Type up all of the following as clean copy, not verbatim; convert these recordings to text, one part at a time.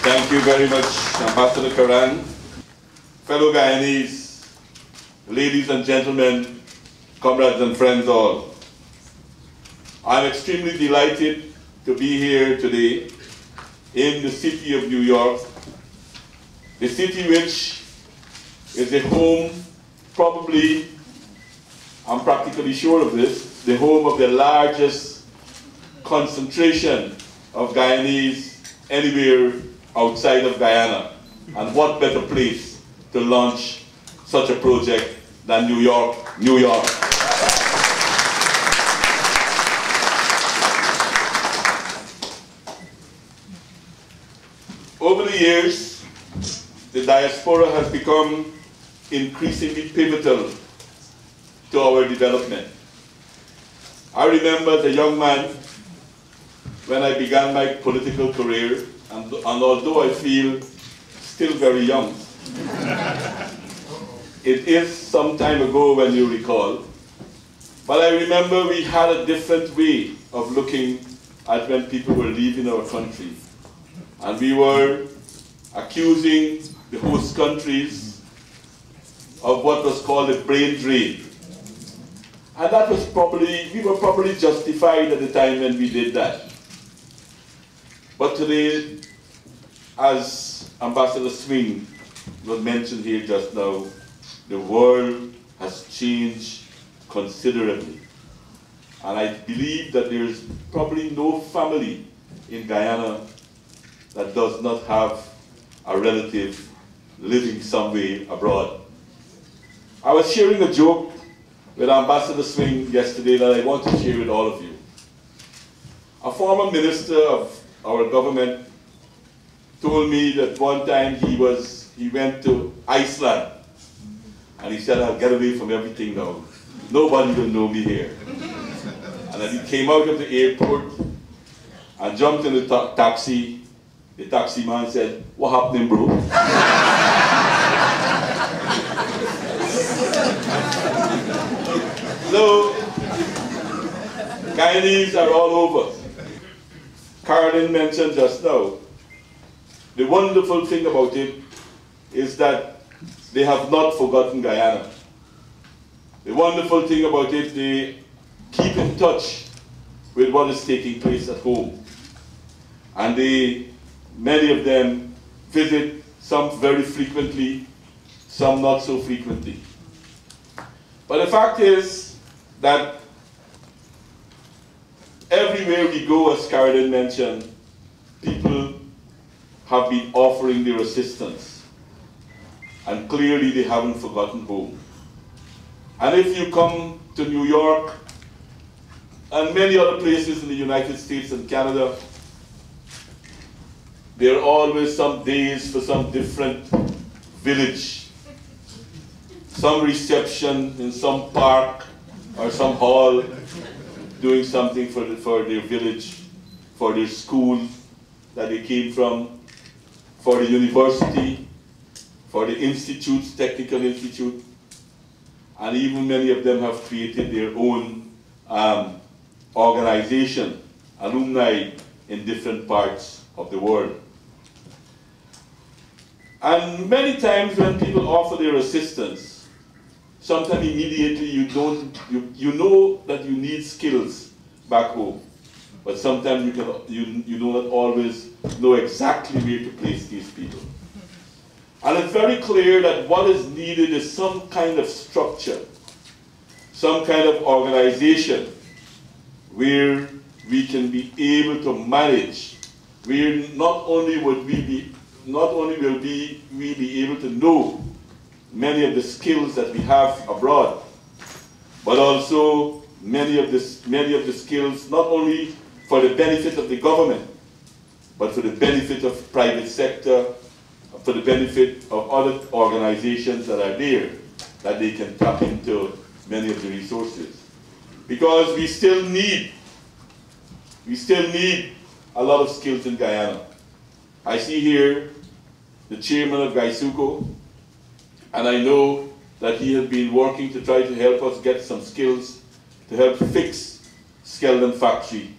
Thank you very much, Ambassador Karran. Fellow Guyanese, ladies and gentlemen, comrades and friends all. I'm extremely delighted to be here today in the city of New York, the city which is the home, probably, I'm practically sure of this, the home of the largest concentration of Guyanese anywhere outside of Guyana. And what better place to launch such a project than New York, New York. Over the years, the diaspora has become increasingly pivotal to our development. I remember as a young man when I began my political career, and although I feel still very young, it is some time ago when you recall, but I remember we had a different way of looking at when people were leaving our country. And we were accusing the host countries of what was called a brain drain. And that was probably, we were probably justified at the time when we did that. But today, as Ambassador Swing was mentioned here just now, the world has changed considerably. And I believe that there's probably no family in Guyana that does not have a relative living somewhere abroad. I was sharing a joke with Ambassador Swing yesterday that I want to share with all of you. A former minister of our government told me that one time he went to Iceland and he said, I'll get away from everything now. Nobody will know me here. And then he came out of the airport and jumped in the taxi. The taxi man said, what happened, bro? So, Guyanese are all over. Carolyn mentioned just now, the wonderful thing about it is that they have not forgotten Guyana. The wonderful thing about it, they keep in touch with what is taking place at home. And many of them visit, some very frequently, some not so frequently. But the fact is that everywhere we go, as Carolyn mentioned, people have been offering their assistance. And clearly they haven't forgotten home. And if you come to New York and many other places in the United States and Canada, there are always some days for some different village, some reception in some park or some hall, doing something for their village, for their school that they came from, for the university, for the institutes, technical institute, and even many of them have created their own organization, alumni in different parts of the world. And many times when people offer their assistance, sometimes immediately you know that you need skills back home, but sometimes you do not always know exactly where to place these people. And it's very clear that what is needed is some kind of structure, some kind of organization where we can be able to manage, where not only will we be able to know many of the skills that we have abroad, but also many of the skills not only for the benefit of the government, but for the benefit of private sector, for the benefit of other organizations that are there, that they can tap into many of the resources. Because we still need a lot of skills in Guyana. I see here the chairman of GAISUCO, and I know that he has been working to try to help us get some skills to help fix Skeldon factory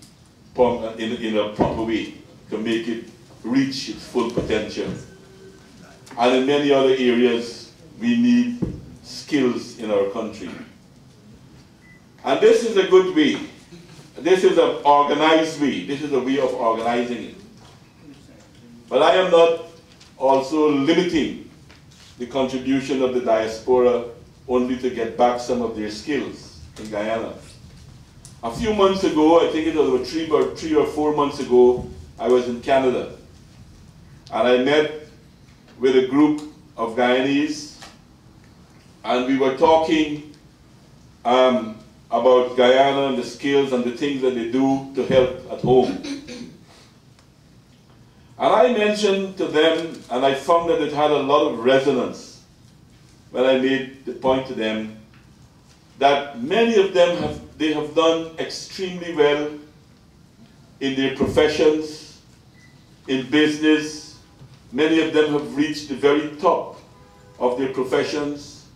in a proper way, to make it reach its full potential. And in many other areas, we need skills in our country. And this is a good way. This is an organized way. This is a way of organizing it. But I am not also limiting the contribution of the diaspora only to get back some of their skills in Guyana. A few months ago, I think it was three or 4 months ago, I was in Canada. And I met with a group of Guyanese, and we were talking about Guyana and the skills and the things that they do to help at home. And I mentioned to them, and I found that it had a lot of resonance when I made the point to them, that many of them have done extremely well in their professions, in business. Many of them have reached the very top of their professions.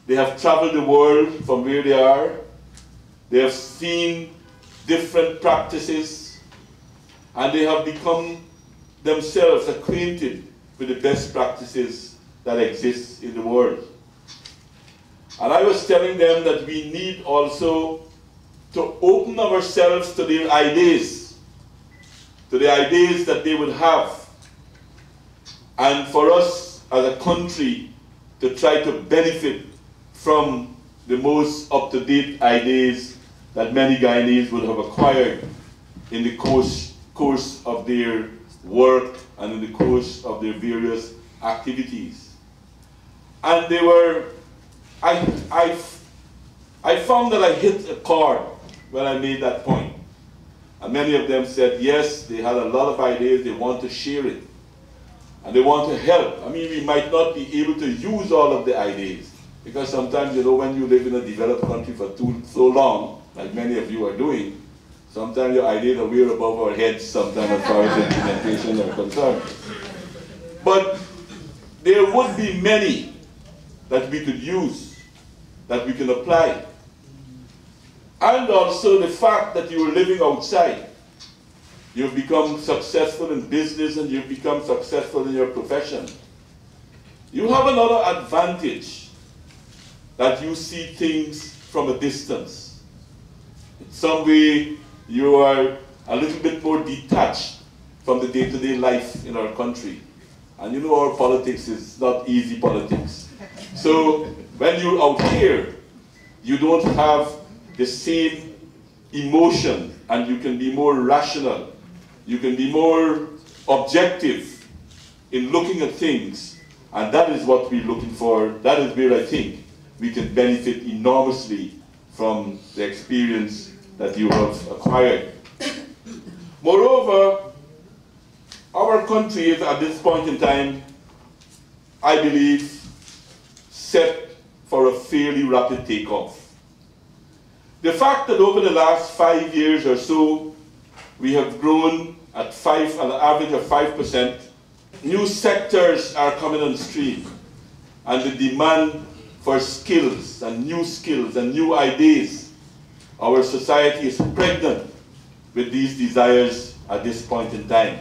They have traveled the world from where they are. They have seen different practices, and they have become themselves acquainted with the best practices that exist in the world. And I was telling them that we need also to open ourselves to their ideas, to the ideas that they would have, and for us as a country to try to benefit from the most up-to-date ideas that many Guyanese would have acquired in the course of their work and in the course of their various activities. And they were, I found that I hit a chord when I made that point. And many of them said, yes, they had a lot of ideas, they want to share it. And they want to help. I mean, we might not be able to use all of the ideas, because sometimes, you know, when you live in a developed country for so long, like many of you are doing, sometimes your ideas are way above our heads sometimes as far as implementation are concerned. But there would be many that we could use, that we can apply. And also the fact that you are living outside. You've become successful in business and you've become successful in your profession. You have another advantage, that you see things from a distance. In some way, you are a little bit more detached from the day-to-day life in our country. And you know our politics is not easy politics. So when you're out here, you don't have the same emotion, and you can be more rational. You can be more objective in looking at things, and that is what we're looking for. That is where I think we can benefit enormously from the experience that you have acquired. Moreover, our country is at this point in time, I believe, set for a fairly rapid takeoff. The fact that over the last 5 years or so, we have grown at an average of 5%, new sectors are coming on stream, and the demand for skills and new ideas, our society is pregnant with these desires at this point in time.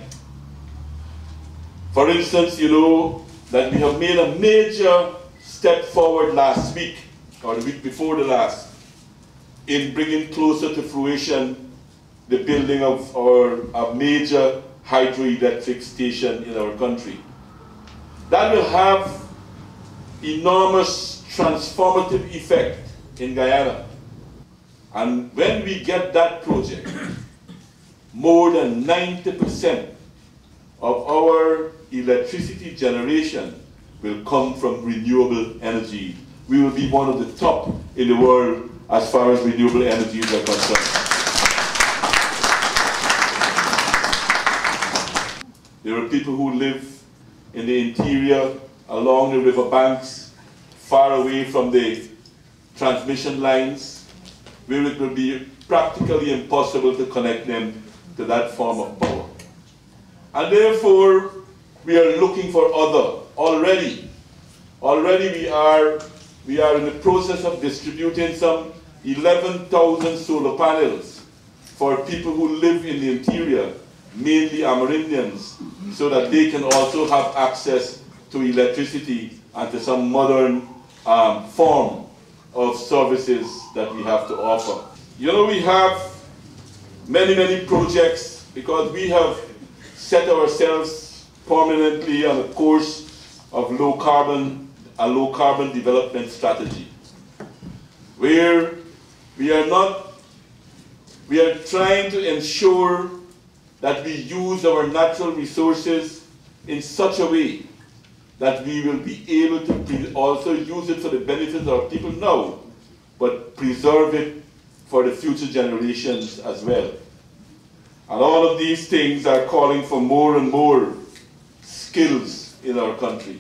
For instance, you know that we have made a major step forward last week, or the week before the last, in bringing closer to fruition the building of a major hydroelectric station in our country. That will have enormous transformative effect in Guyana. And when we get that project, more than 90% of our electricity generation will come from renewable energy. We will be one of the top in the world as far as renewable energies are concerned. There are people who live in the interior, along the river banks, far away from the transmission lines, where it will be practically impossible to connect them to that form of power. And therefore, we are looking for other. Already we are in the process of distributing some 11,000 solar panels for people who live in the interior, mainly Amerindians, so that they can also have access to electricity and to some modern form of services that we have to offer. You know, we have many, many projects because we have set ourselves permanently on a course of a low carbon development strategy, where we are trying to ensure that we use our natural resources in such a way that we will be able to also use it for the benefit of our people now, but preserve it for the future generations as well. And all of these things are calling for more and more skills in our country.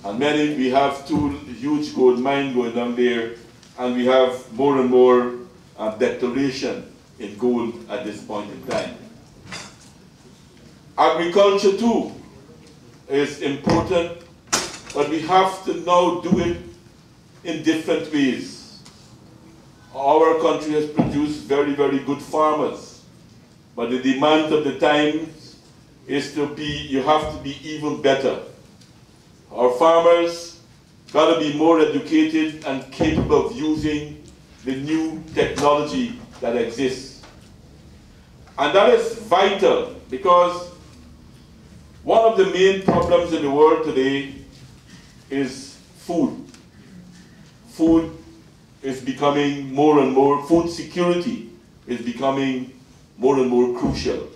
And we have 2 huge gold mines going down there, and we have more and more declaration in gold at this point in time. Agriculture too is important, but we have to now do it in different ways. Our country has produced very, very good farmers, but the demand of the times is you have to be even better. Our farmers got to be more educated and capable of using the new technology that exists. And that is vital, because one of the main problems in the world today is food. Food is becoming more and more, food security is becoming more and more crucial.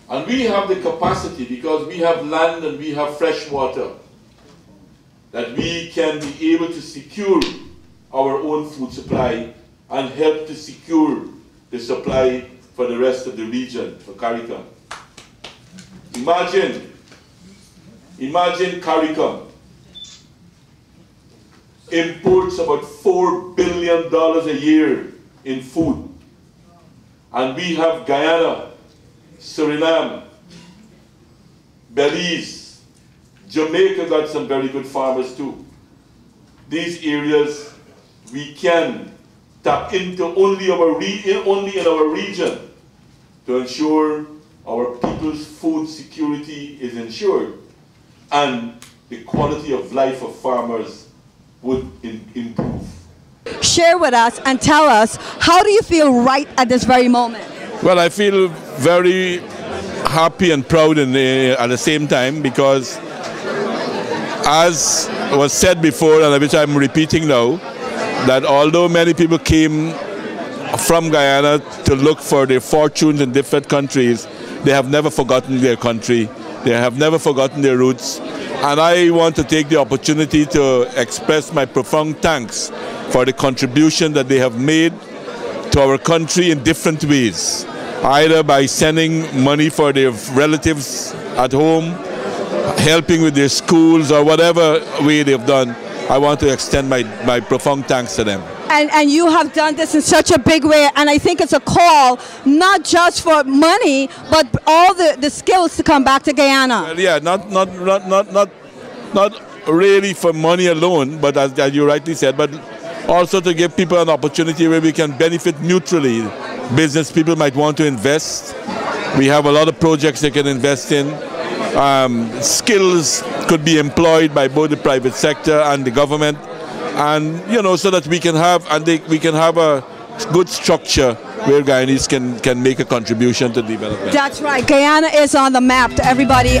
And we have the capacity, because we have land and we have fresh water, that we can be able to secure our own food supply and help to secure the supply for the rest of the region, for CARICOM. Imagine CARICOM imports about $4 billion a year in food. And we have Guyana, Suriname, Belize, Jamaica got some very good farmers too. These areas we can tap into only in our region to ensure our people's food security is ensured and the quality of life of farmers would improve. Share with us and tell us, how do you feel right at this very moment? Well, I feel very happy and proud at the same time, because as was said before, and which I'm repeating now, that although many people came from Guyana to look for their fortunes in different countries, they have never forgotten their country, they have never forgotten their roots. And I want to take the opportunity to express my profound thanks for the contribution that they have made to our country in different ways, either by sending money for their relatives at home, helping with their schools, or whatever way they've done. I want to extend my profound thanks to them. And you have done this in such a big way, and I think it's a call not just for money, but all the skills to come back to Guyana. Well, yeah, not really for money alone, but as you rightly said, but also to give people an opportunity where we can benefit mutually. Business people might want to invest. We have a lot of projects they can invest in. Skills could be employed by both the private sector and the government, and so that we can have a good structure where Guyanese can make a contribution to development. That's right. Guyana is on the map to everybody.